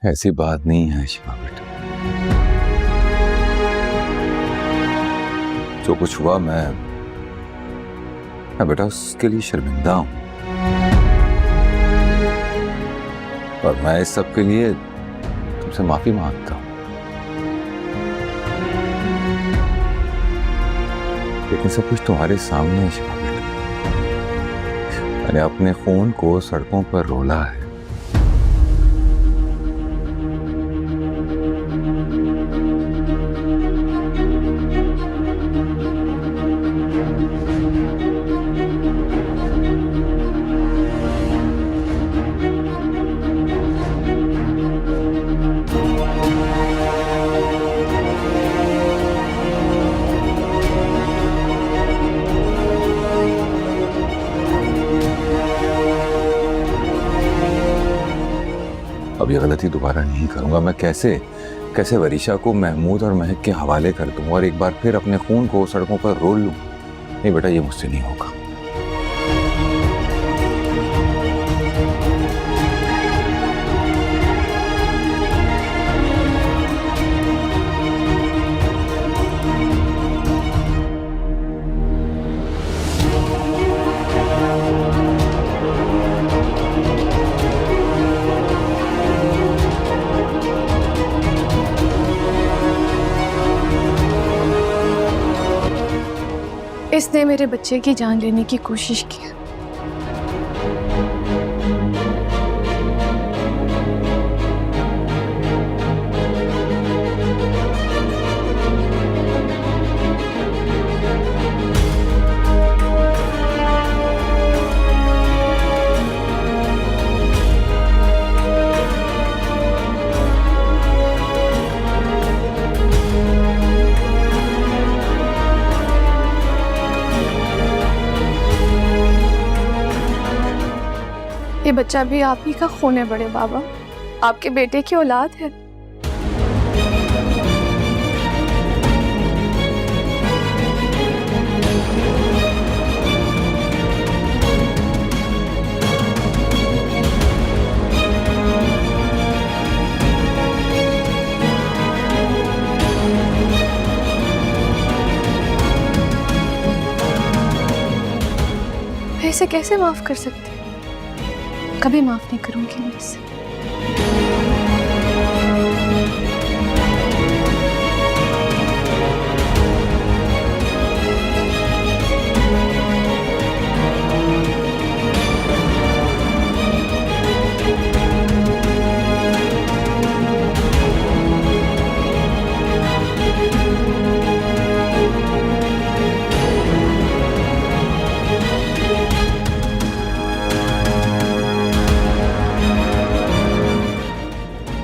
ऐसी बात नहीं है शिफा बेटा। जो कुछ हुआ मैं बेटा उसके लिए शर्मिंदा हूं, और मैं इस सब के लिए तुमसे माफी मांगता हूं। लेकिन सब कुछ तुम्हारे सामने है शिफा बेटा। मैंने अपने खून को सड़कों पर रोला है। अब ये गलती दोबारा नहीं करूंगा। मैं कैसे वरीशा को महमूद और महक के हवाले कर दूं और एक बार फिर अपने खून को सड़कों पर रोल लूं। नहीं बेटा, ये मुझसे नहीं होगा। इसने मेरे बच्चे की जान लेने की कोशिश की। ये बच्चा भी आप ही का खून है बड़े बाबा, आपके बेटे की औलाद है। इसे कैसे माफ कर सकते हैं? कभी माफ नहीं करूंगी मैं इसे।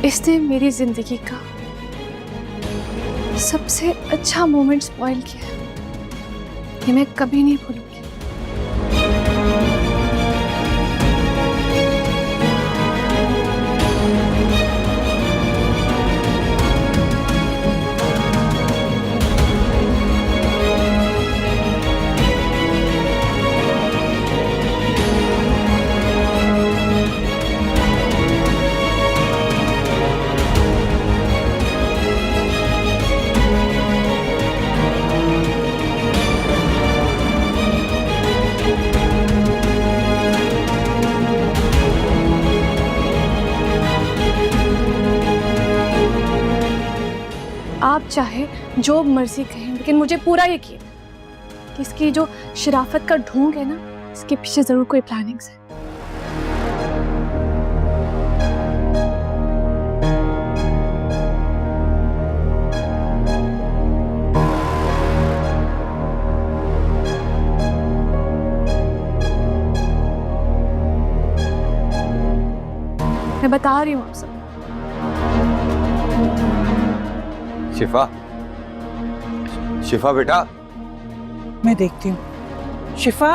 इसने मेरी जिंदगी का सबसे अच्छा मोमेंट स्पॉइल किया। ये मैं कभी नहीं भूलूंगी। आप चाहे जो मर्जी कहें, लेकिन मुझे पूरा यकीन है कि इसकी जो शराफत का ढोंग है ना, इसके पीछे जरूर कोई प्लानिंग्स है। मैं बता रही हूँ आप सब। शिफा बेटा, मैं देखती हूँ। शिफा,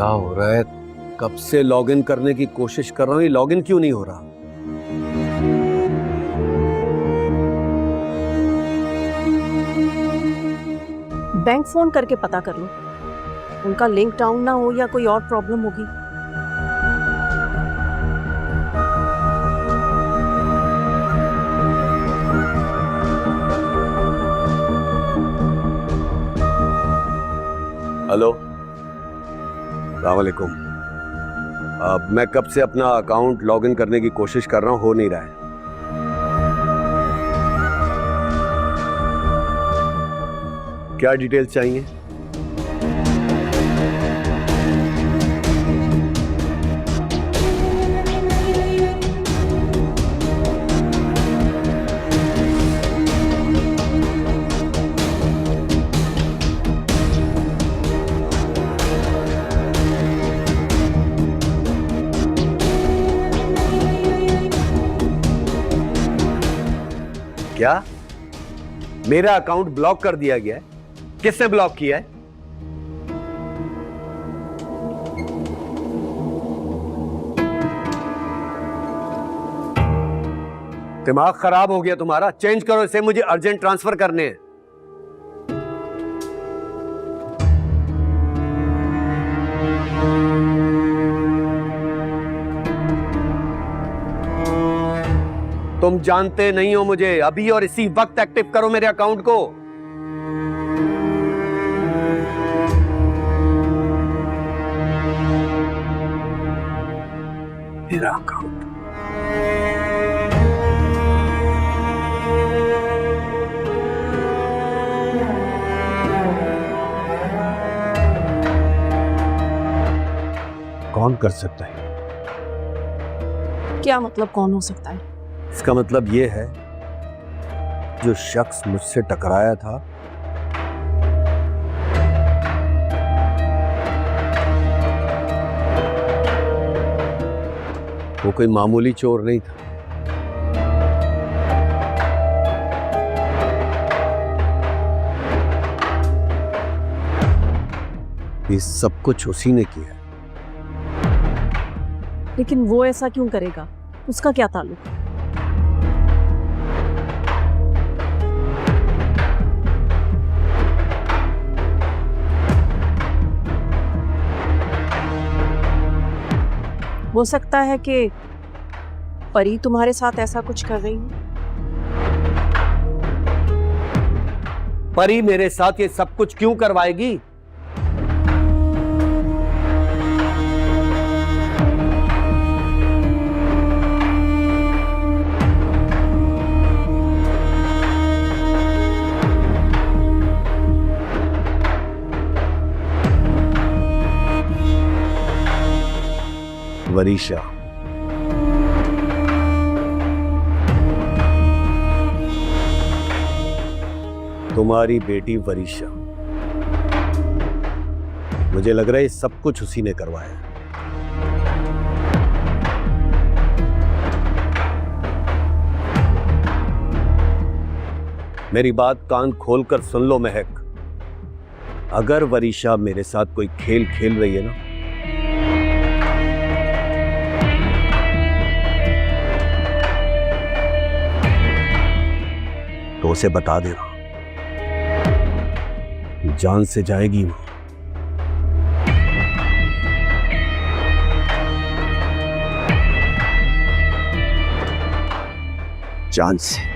क्या हो रहा है? कब से लॉगिन करने की कोशिश कर रहा हूं, ये लॉगिन क्यों नहीं हो रहा? बैंक फोन करके पता कर लो, उनका लिंक डाउन ना हो या कोई और प्रॉब्लम होगी। हेलो, अस्सलाम वालेकुम। मैं कब से अपना अकाउंट लॉगिन करने की कोशिश कर रहा हूं, हो नहीं रहा है। क्या डिटेल्स चाहिए? क्या मेरा अकाउंट ब्लॉक कर दिया गया है? किसने ब्लॉक किया है? दिमाग खराब हो गया तुम्हारा? चेंज करो इसे, मुझे अर्जेंट ट्रांसफर करने हैं। तुम जानते नहीं हो मुझे, अभी और इसी वक्त एक्टिव करो मेरे अकाउंट को। मेरा अकाउंट कौन कर सकता है? क्या मतलब कौन हो सकता है? इसका मतलब यह है, जो शख्स मुझसे टकराया था वो कोई मामूली चोर नहीं था। ये सब कुछ उसी ने किया। लेकिन वो ऐसा क्यों करेगा? उसका क्या ताल्लुक? हो सकता है कि परी तुम्हारे साथ ऐसा कुछ कर रही हो। परी मेरे साथ ये सब कुछ क्यों करवाएगी? वरीशा, तुम्हारी बेटी वरीशा। मुझे लग रहा है ये सब कुछ उसी ने करवाया। मेरी बात कान खोलकर सुन लो महक, अगर वरीशा मेरे साथ कोई खेल खेल रही है ना, तो उसे बता देना, जान से जाएगी वो। जान से।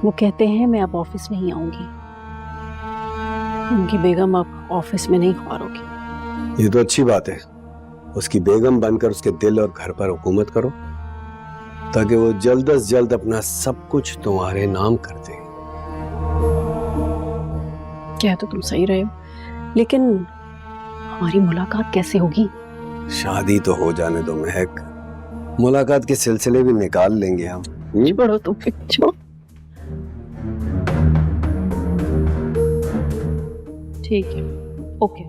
वो कहते हैं मैं अब ऑफिस नहीं आऊंगी। उनकी बेगम अब ऑफिस में नहीं ख्वार होगी। ये तो अच्छी बात है। उसकी बेगम बनकर उसके दिल और घर पर हुकूमत करो, ताकि वो जल्द से जल्द अपना सब कुछ तुम्हारे नाम कर दे। क्या तो तुम सही रहे हो, लेकिन हमारी मुलाकात कैसे होगी? शादी तो हो जाने दो महक, मुलाकात के सिलसिले भी निकाल लेंगे हम। छोड़ो तुम, छोड़ो। ठीक है, ओके,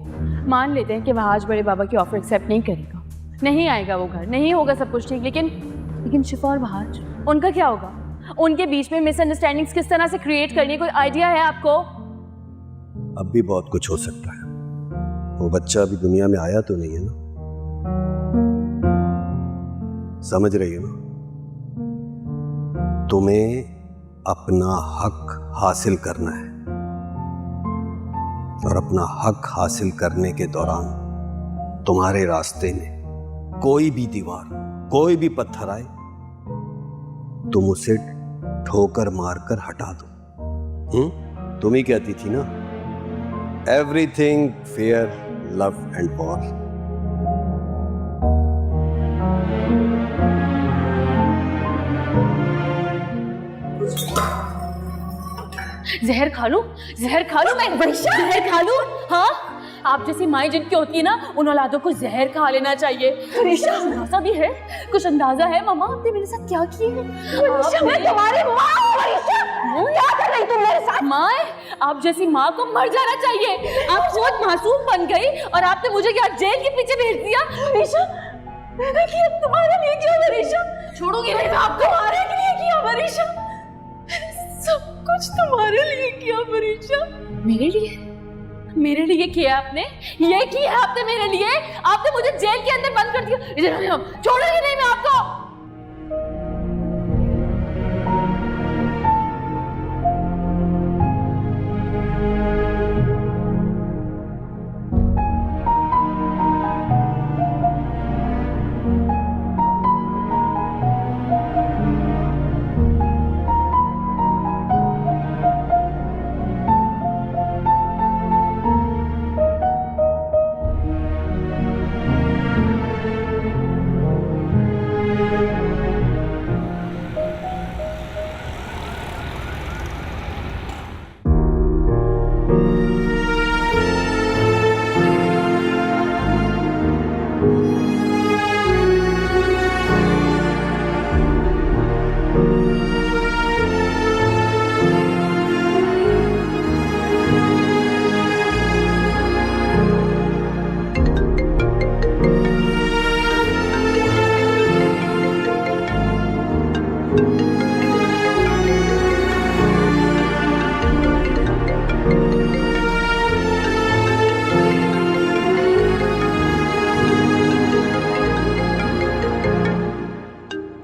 मान लेते हैं कि वह आज बड़े बाबा की ऑफर एक्सेप्ट नहीं करेगा, नहीं आएगा वो घर, नहीं होगा सब कुछ ठीक, लेकिन शिफा और बहाज, उनका क्या होगा? उनके बीच में मिसअंडरस्टैंडिंग्स किस तरह से क्रिएट करनी है, कोई आइडिया है आपको? अब भी बहुत कुछ हो सकता है, वो बच्चा अभी दुनिया में आया तो नहीं है ना, समझ रही हो ना? तुम्हें अपना हक हासिल करना है, और अपना हक हासिल करने के दौरान तुम्हारे रास्ते में कोई भी दीवार, कोई भी पत्थर आए, तुम उसे ठोकर मारकर हटा दो। तुम ही कहती थी ना, everything fair, love and war. जहर खा लूं? जहर खा लूं मैं? जहर खा लूं? हाँ, आप जैसी माएँ जिनकी होती है ना, उन औलादों को जहर खा लेना चाहिए। कुछ अंदाजा भी है, कुछ अंदाजा है मामा आपने मेरे साथ क्या किया है? मैं तुम्हारी माँ हूँ। क्या कर रही तुम मेरे साथ? माँ, आप जैसी माँ को मर जाना चाहिए। आप बहुत मासूम बन गई और आपने मुझे क्या जेल के पीछे भेज दिया? मैंने किया तुम्हारे लिए किया वरीशा? छोड़ोगे मेरे बाप को? तुम्हारे लिए किया वरीशा, सब कुछ तुम्हारे लिए किया वरीशा। मेरे लिए? मेरे लिए किया आपने? ये किया आपने मेरे लिए? आपने मुझे जेल के अंदर बंद कर दिया। इधर छोड़ोगे नहीं मैं आपको।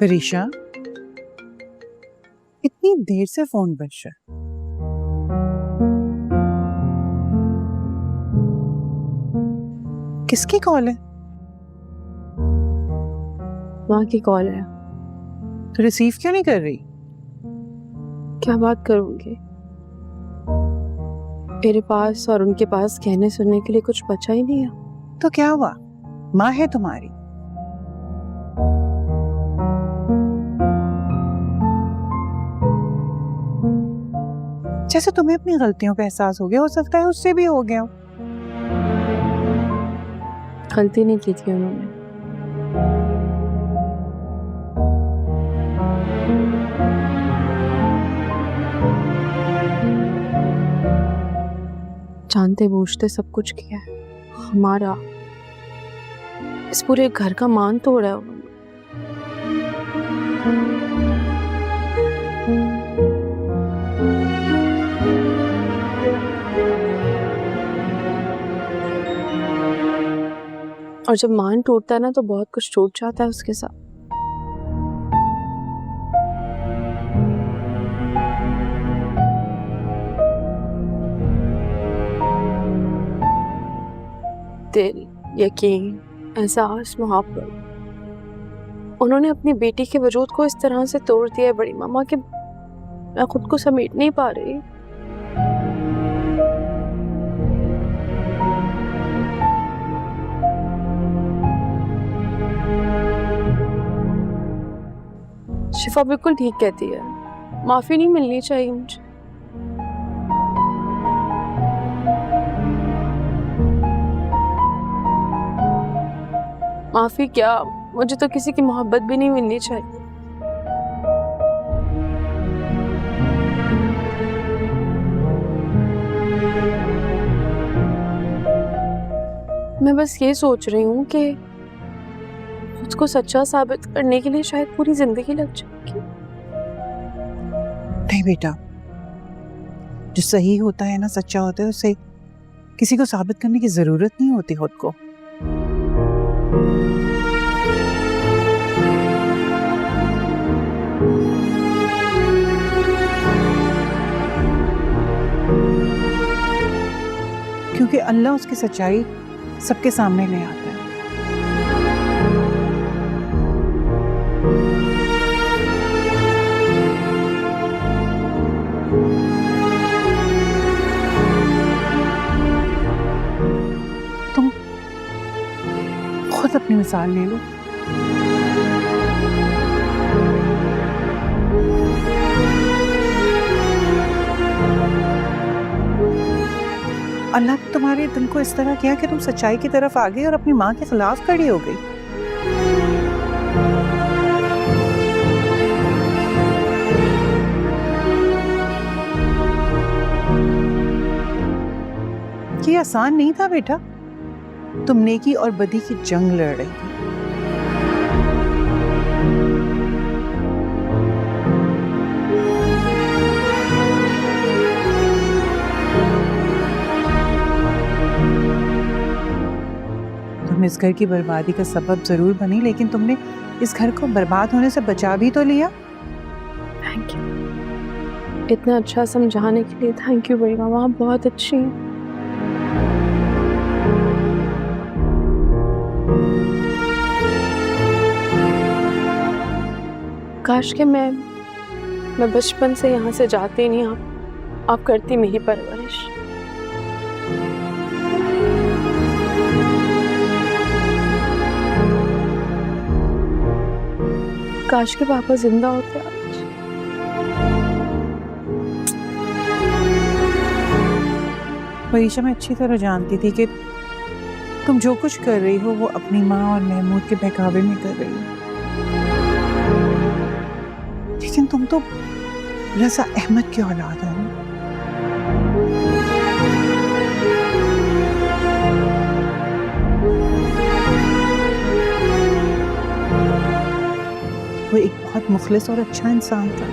वरीशा, इतनी देर से फोन बज रहा है। किसकी कॉल है? माँ की कॉल है। तो रिसीव क्यों नहीं कर रही? क्या बात करूंगी, मेरे पास और उनके पास कहने सुनने के लिए कुछ बचा ही नहीं है। तो क्या हुआ, माँ है तुम्हारी। जैसे तुम्हें अपनी गलतियों का एहसास हो गया, हो सकता है उससे भी हो गया हो। गलती नहीं की थी उन्होंने, जानते बूझते सब कुछ किया है। हमारा, इस पूरे घर का मान तोड़ा है उन्होंने। और जब मान टूटता है ना, तो बहुत कुछ टूट जाता है उसके साथ। दिल, यकीन, एहसास, मोहब्बत, उन्होंने अपनी बेटी के वजूद को इस तरह से तोड़ दिया है बड़ी मामा कि मैं खुद को समेट नहीं पा रही। शिफा बिल्कुल ठीक कहती है, माफी नहीं मिलनी चाहिए मुझे। माफी क्या, मुझे तो किसी की मोहब्बत भी नहीं मिलनी चाहिए। मैं बस ये सोच रही हूँ कि उसको सच्चा साबित करने के लिए शायद पूरी जिंदगी लग जाएगी। नहीं बेटा, जो सही होता है ना, सच्चा होता है, उसे किसी को साबित करने की जरूरत नहीं होती खुद को। क्योंकि अल्लाह उसकी सच्चाई सबके सामने ले आता है। तुम खुद अपनी मिसाल ले लो। अल्लाह ने तुम्हारे दिल को इस तरह किया कि तुम सच्चाई की तरफ आ गई और अपनी माँ के खिलाफ खड़ी हो गई। ये आसान नहीं था बेटा, तुम नेकी और बदी की जंग लड़ रही थी। तुम इस घर की बर्बादी का सबब जरूर बनी, लेकिन तुमने इस घर को बर्बाद होने से बचा भी तो लिया। थैंक यू, इतना अच्छा समझाने के लिए थैंक यू बड़ी मामा, आप बहुत अच्छी हैं। काश के मैं बचपन से यहाँ से जाती नहीं, आप करती मेरी परवरिश। काश के पापा जिंदा होते आज। परीक्षा मैं अच्छी तरह जानती थी कि तुम जो कुछ कर रही हो वो अपनी माँ और महमूद के बहकावे में कर रही हो, लेकिन तुम तो रज़ा अहमद की औलाद हो। वो एक बहुत मुखलिस और अच्छा इंसान था।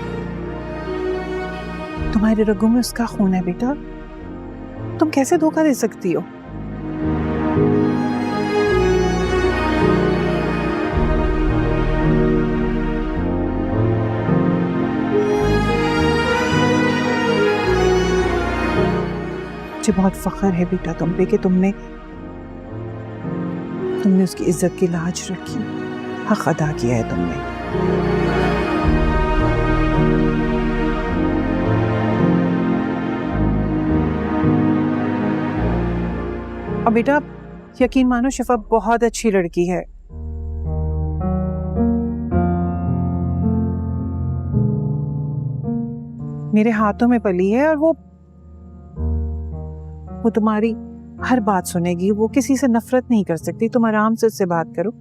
तुम्हारे रगों में उसका खून है बेटा, तुम कैसे धोखा दे सकती हो? मुझे बहुत फख्र है बेटा तुम पे कि तुमने उसकी इज्जत की लाज रखी, हक अदा किया है तुमने। और बेटा यकीन मानो शिफा बहुत अच्छी लड़की है। मेरे हाथों में पली है और वो तुम्हारी हर बात सुनेगी, वो किसी से नफरत नहीं कर सकती। तुम आराम से उससे बात करो।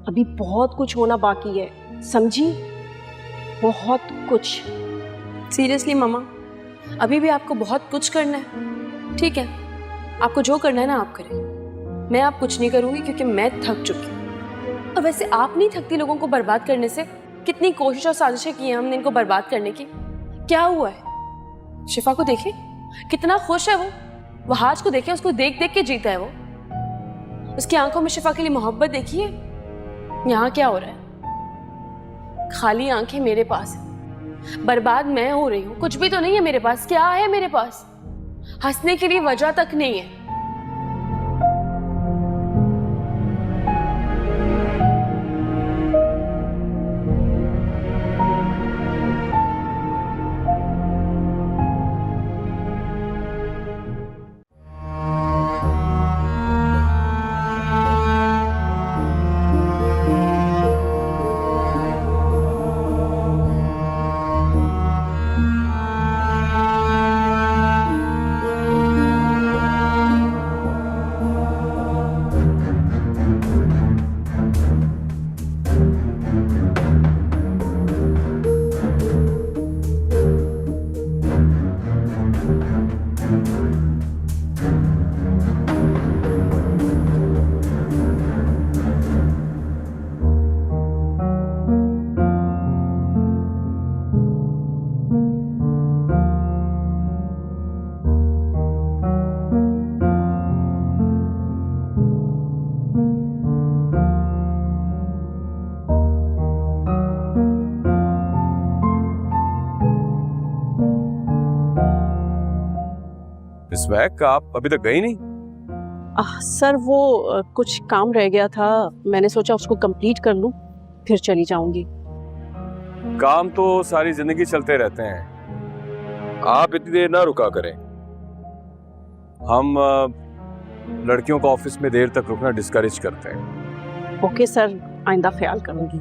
अभी बहुत कुछ होना बाकी है, समझी? बहुत कुछ। सीरियसली मामा, अभी भी आपको बहुत कुछ करना है। ठीक है, आपको जो करना है ना आप करें, मैं आप कुछ नहीं करूंगी क्योंकि मैं थक चुकी हूँ। और वैसे आप नहीं थकती लोगों को बर्बाद करने से? कितनी कोशिश और साजिशें की हैं हमने इनको बर्बाद करने की, क्या हुआ है? शिफा को देखें, कितना खुश है वो हाज को देखें, उसको देख देख के जीता है वो। उसकी आंखों में शिफा के लिए मोहब्बत देखिए। यहाँ क्या हो रहा है? खाली आंखें मेरे पास है, बर्बाद मैं हो रही हूँ, कुछ भी तो नहीं है मेरे पास। क्या है मेरे पास? हंसने के लिए वजह तक नहीं है। मिस महक, आप अभी तक गई नहीं? सर वो कुछ काम रह गया था, मैंने सोचा उसको कंप्लीट कर लूं फिर चली जाऊंगी। काम तो सारी जिंदगी चलते रहते हैं, आप इतनी देर ना रुका करें। हम लड़कियों को ऑफिस में देर तक रुकना डिस्करेज करते हैं। ओके सर, आइंदा ख्याल करूंगी।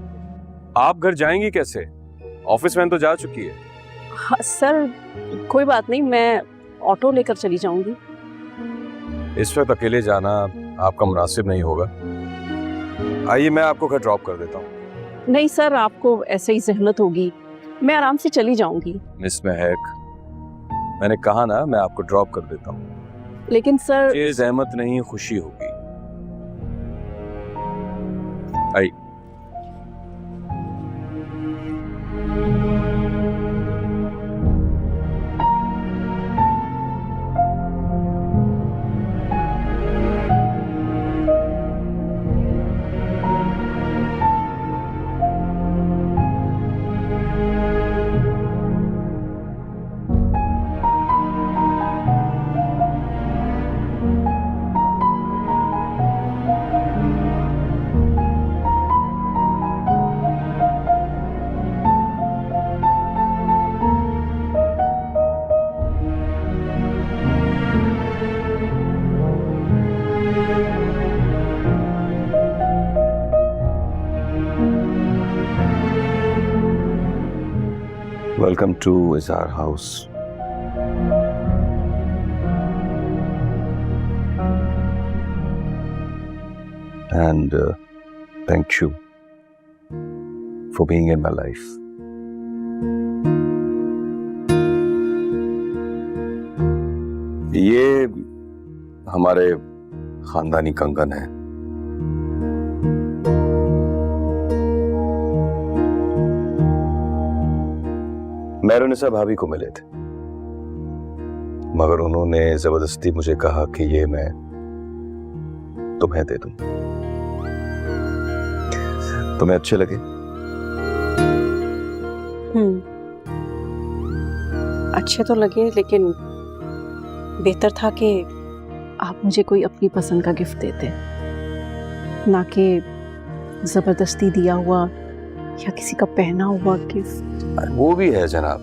आप घर जाएंगी कैसे? ऑफिस वैन तो जा चुकी है। हाँ सर, कोई बात नहीं, मैं ऑटो लेकर चली जाऊंगी। इस वक्त अकेले जाना आपका मुनासिब नहीं होगा। आइए, मैं आपको घर ड्रॉप कर देता हूँ। नहीं सर, आपको ऐसे ही जहमत होगी, मैं आराम से चली जाऊंगी। मिस महक, मैंने कहा ना, मैं आपको ड्रॉप कर देता हूँ। लेकिन सर ये जहमत नहीं, खुशी होगी। आइए। Welcome to Izhar House. And thank you for being in my life. ये हमारे खानदानी कंगन है। मैरोनिसा भाभी को मिले थे, मगर उन्होंने जबरदस्ती मुझे कहा कि ये मैं तुम्हें दे दूं। तुम्हें अच्छे लगे? अच्छे तो लगे, लेकिन बेहतर था कि आप मुझे कोई अपनी पसंद का गिफ्ट देते, ना कि जबरदस्ती दिया हुआ या किसी का पहना हुआ गिफ्ट। वो भी है जनाब,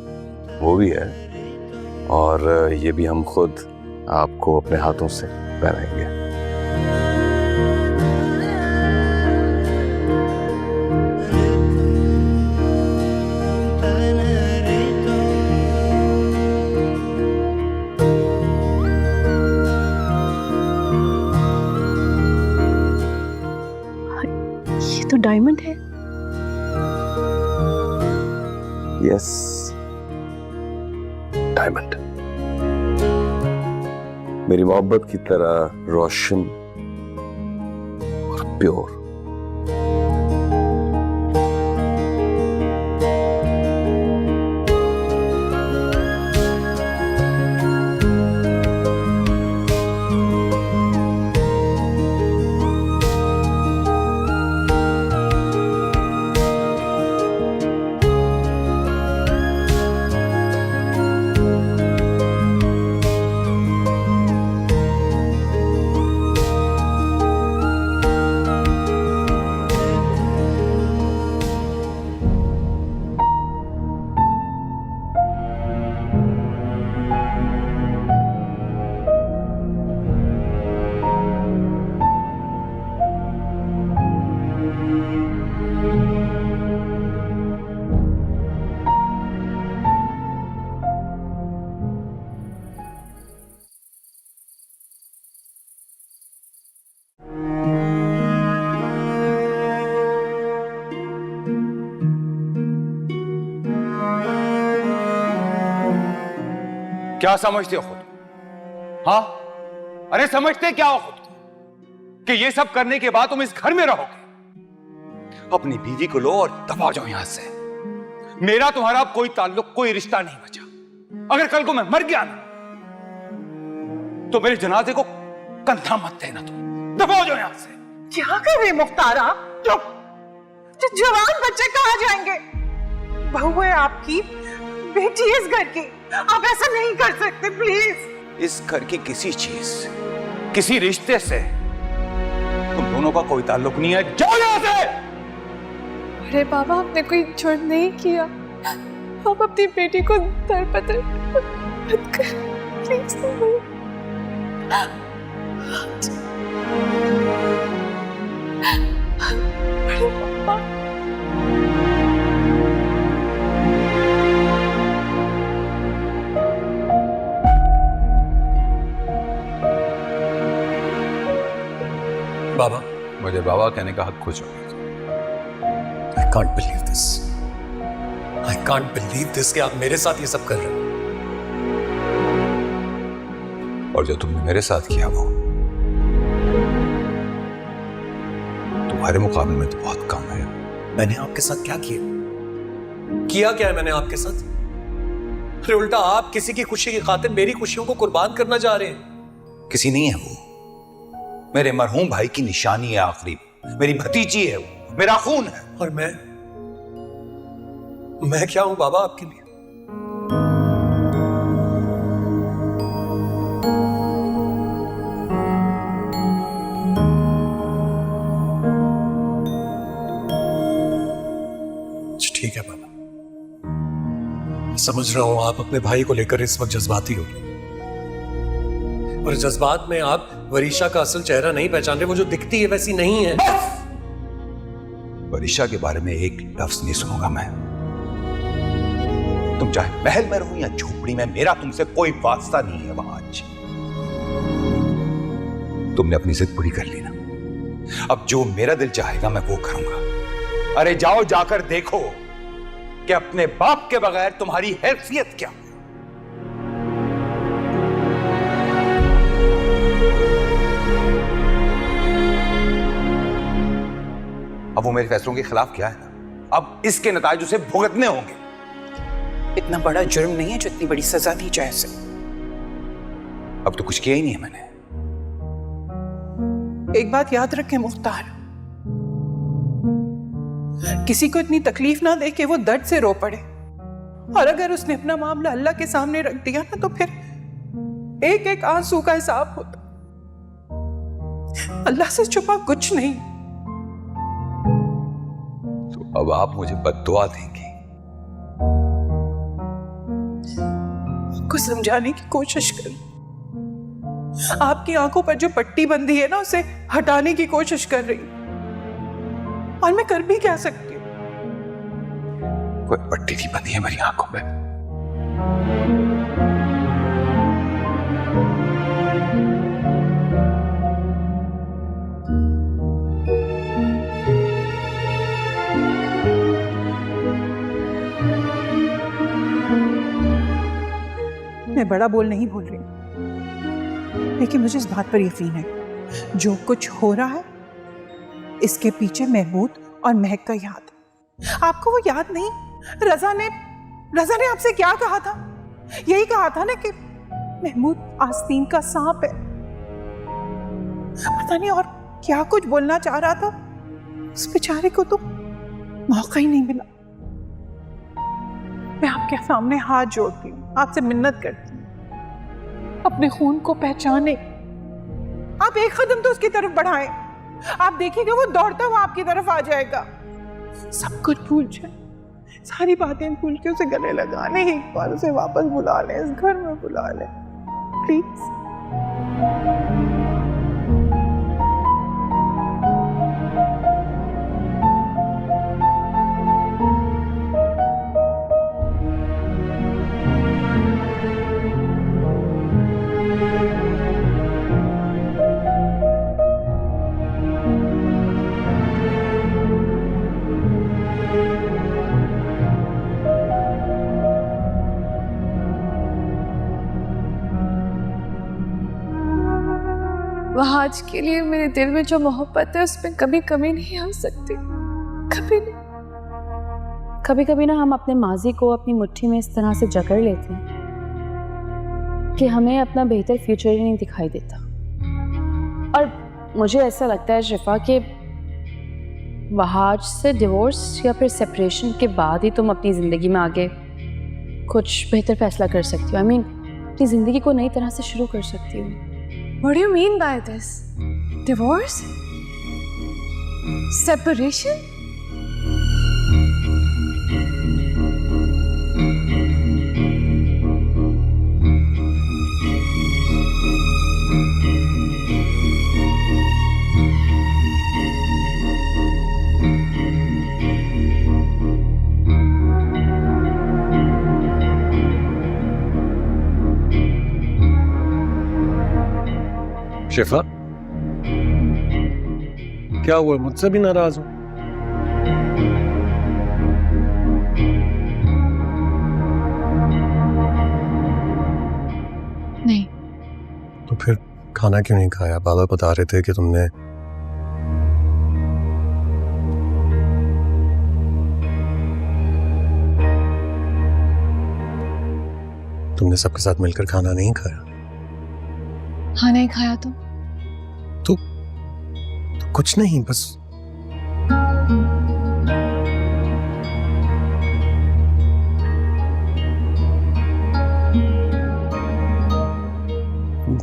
वो भी है, और ये भी हम खुद आपको अपने हाथों से पहनाएंगे। ये तो डायमंड है। Yes, diamond. मेरी मोहब्बत की तरह रोशन और प्योर। क्या समझते हो खुद? हाँ, अरे समझते क्या हो खुद कि ये सब करने के बाद तुम इस घर में रहोगे? अपनी बीवी को लो और दबा जाओ यहां से। मेरा तुम्हारा कोई ताल्लुक, कोई रिश्ता नहीं बचा। अगर कल को मैं मर गया ना, तो मेरे जनाजे को कंधा मत देना, तुम दबाओ जाओ यहां से। क्या कर रहे मुख्तार आप? चुप! जवान बच्चे कहाँ जाएंगे? बहू है आपकी, बेटी है इस घर की, आप ऐसा नहीं कर सकते प्लीज। इस घर की किसी चीज, किसी रिश्ते से तुम दोनों का कोई ताल्लुक नहीं है। जाओ यहां से। अरे बाबा, आपने कोई जुर्म नहीं किया। आप अपनी बेटी को दरपदर मत कर, प्लीज। अरे बाबा, बाबा, मुझे बाबा कहने का हक खुश हो। I can't believe this. I can't believe this कि आप मेरे साथ ये सब कर रहे हो। और जो तुमने मेरे साथ किया वो तुम्हारे मुकाबले में तो बहुत कम है। मैंने आपके साथ क्या किया? किया क्या है मैंने आपके साथ? अरे उल्टा आप किसी की खुशी की खातिर मेरी खुशियों को कुर्बान करना चाह रहे हैं। किसी नहीं है वो, मेरे मरहूम भाई की निशानी है आखिरी, मेरी भतीजी है वो, मेरा खून है। और मैं क्या हूं बाबा आपके लिए? ठीक है बाबा, समझ रहा हूं आप अपने भाई को लेकर इस वक्त जज्बाती हो, और जज्बात में आप वरीशा का असल चेहरा नहीं पहचान रहे। वो जो दिखती है वैसी नहीं है। वरीशा के बारे में एक लफ्ज नहीं सुनूंगा मैं। तुम चाहे महल में रहो या झोपड़ी में, मेरा तुमसे कोई वास्ता नहीं है वहां। आज तुमने अपनी जिद पूरी कर ली ना, अब जो मेरा दिल चाहेगा मैं वो करूंगा। अरे जाओ, जाकर देखो कि अपने बाप के बगैर तुम्हारी हैसियत क्या। अब वो मेरे फैसलों के खिलाफ क्या है ना, अब इसके नताज उसे भुगतने होंगे। इतना बड़ा जुर्म नहीं है जो इतनी बड़ी सजा दी जाए उसे। अब तो कुछ किया ही नहीं है मैंने। एक बात याद रखें मुख्तार, किसी को इतनी तकलीफ ना दे कि वो दर्द से रो पड़े। और अगर उसने अपना मामला अल्लाह के सामने रख दिया ना, तो फिर एक एक आंसू का हिसाब होता। अल्लाह से छुपा कुछ नहीं। तो अब आप मुझे बद्दुआ देंगे? को समझाने की कोशिश कर। आपकी आंखों पर जो पट्टी बंधी है ना, उसे हटाने की कोशिश कर रही हूं। और मैं कर भी क्या सकती हूँ? कोई पट्टी नहीं बंधी है मेरी आंखों में। मैं बड़ा बोल नहीं बोल रही, लेकिन मुझे इस बात पर यकीन है, जो कुछ हो रहा है इसके पीछे महमूद और महक का याद। आपको वो याद नहीं? रजा ने आपसे क्या कहा था? यही कहा था ना कि महमूद आस्तीन का सांप है। पता नहीं और क्या कुछ बोलना चाह रहा था। उस बेचारे को तो मौका ही नहीं मिला। मैं आपके सामने हाथ जोड़ती हूँ, आपसे मिन्नत करती हूँ, अपने खून को पहचाने। आप एक कदम तो उसकी तरफ बढ़ाएं। आप देखिएगा वो दौड़ता हुआ आपकी तरफ आ जाएगा। सब कुछ भूल जाए, सारी बातें भूल के उसे गले लगाने, एक बार उसे वापस बुला लें, इस घर में बुला लें प्लीज। आज के लिए मेरे दिल में जो मोहब्बत है उसमें कभी कमी नहीं आ सकती, कभी नहीं। कभी कभी ना हम अपने माजी को अपनी मुट्ठी में इस तरह से जकड़ लेते हैं कि हमें अपना बेहतर फ्यूचर ही नहीं दिखाई देता। और मुझे ऐसा लगता है शिफा कि वहाज से डिवोर्स या फिर सेपरेशन के बाद ही तुम अपनी ज़िंदगी में आगे कुछ बेहतर फैसला कर सकती हो। आई मीन अपनी ज़िंदगी को नई तरह से शुरू कर सकती हो। What do you mean by this? Divorce? Separation? शिफा, क्या हुआ? मुझसे भी नाराज हो? नहीं। तो फिर खाना क्यों नहीं खाया? बाबा बता रहे थे कि तुमने सबके साथ मिलकर खाना नहीं खाया। हाँ, नहीं खाया तो कुछ नहीं, बस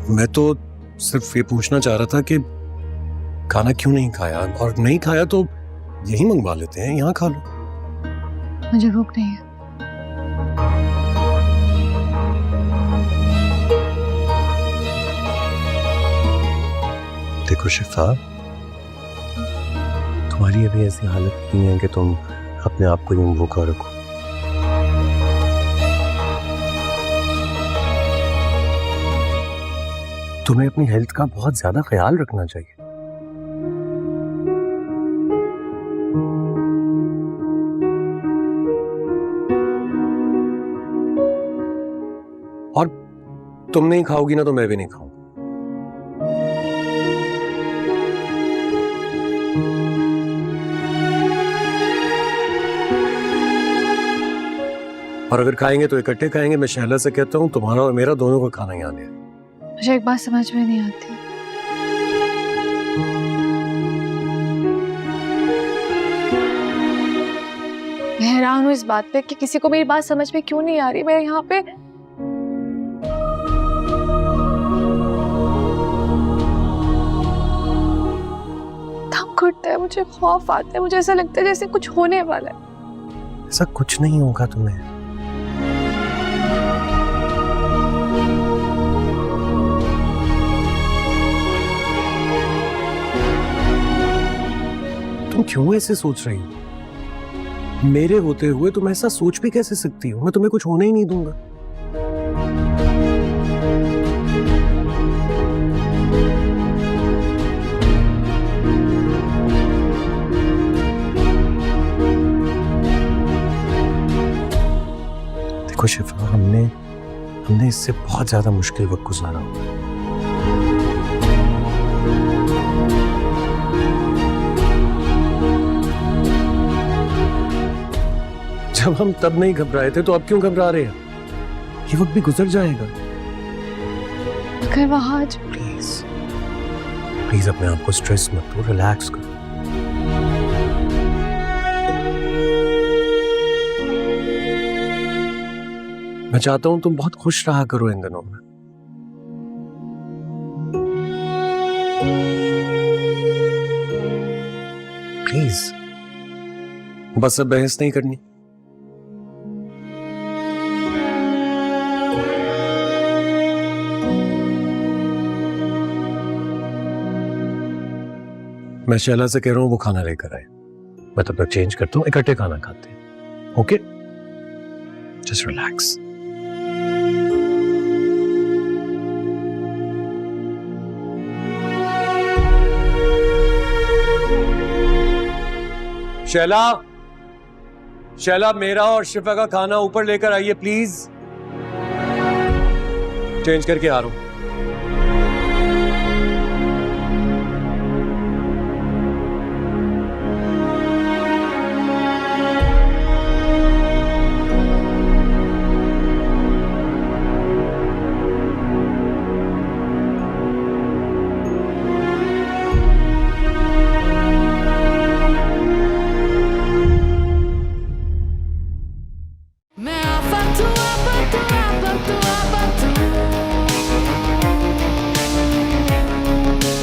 मैं तो सिर्फ ये पूछना चाह रहा था कि खाना क्यों नहीं खाया, और नहीं खाया तो यही मंगवा लेते हैं, यहाँ खा लो। मुझे भूख नहीं है। देखो शिफा, तुम्हारी अभी ऐसी हालत नहीं है कि तुम अपने आप को यूं भूखा रखो। तुम्हें अपनी हेल्थ का बहुत ज्यादा ख्याल रखना चाहिए। और तुम नहीं खाओगी ना तो मैं भी नहीं खाऊंगा। और अगर खाएंगे तो इकट्ठे खाएंगे। मैं शहला से कहता हूँ तुम्हारा और मेरा दोनों का खाना यहाँ ले। मुझे एक बात समझ में नहीं आती। मैं हैरान हूँ इस बात पे कि किसी को मेरी बात समझ में क्यों नहीं आ रही। मैं यहाँ पे दम घुटता है, मुझे खौफ आता है, मुझे ऐसा लगता है जैसे कुछ होने वाला है। ऐसा कुछ नहीं होगा तुम्हें। तुम क्यों ऐसे सोच रही हो? मेरे होते हुए तुम ऐसा सोच भी कैसे सकती हो? मैं तुम्हें कुछ होने ही नहीं दूंगा। देखो शिफा, हमने इससे बहुत ज्यादा मुश्किल वक्त गुजारा हुआ। जब हम तब नहीं घबराए थे तो अब क्यों घबरा रहे हैं? ये वक्त भी गुजर जाएगा। अगर वहां प्लीज अपने आप को स्ट्रेस मत दो, रिलैक्स करो। मैं चाहता हूं तुम बहुत खुश रहा करो इन दिनों में। प्लीज, बस अब बहस नहीं करनी। मैं शैला से कह रहा हूं वो खाना लेकर आए। मैं तब तक चेंज करता हूं, इकट्ठे खाना खाते हैं। Okay, just relax. शैला, मेरा और शिफा का खाना ऊपर लेकर आइए प्लीज। चेंज करके आ रहा हूं।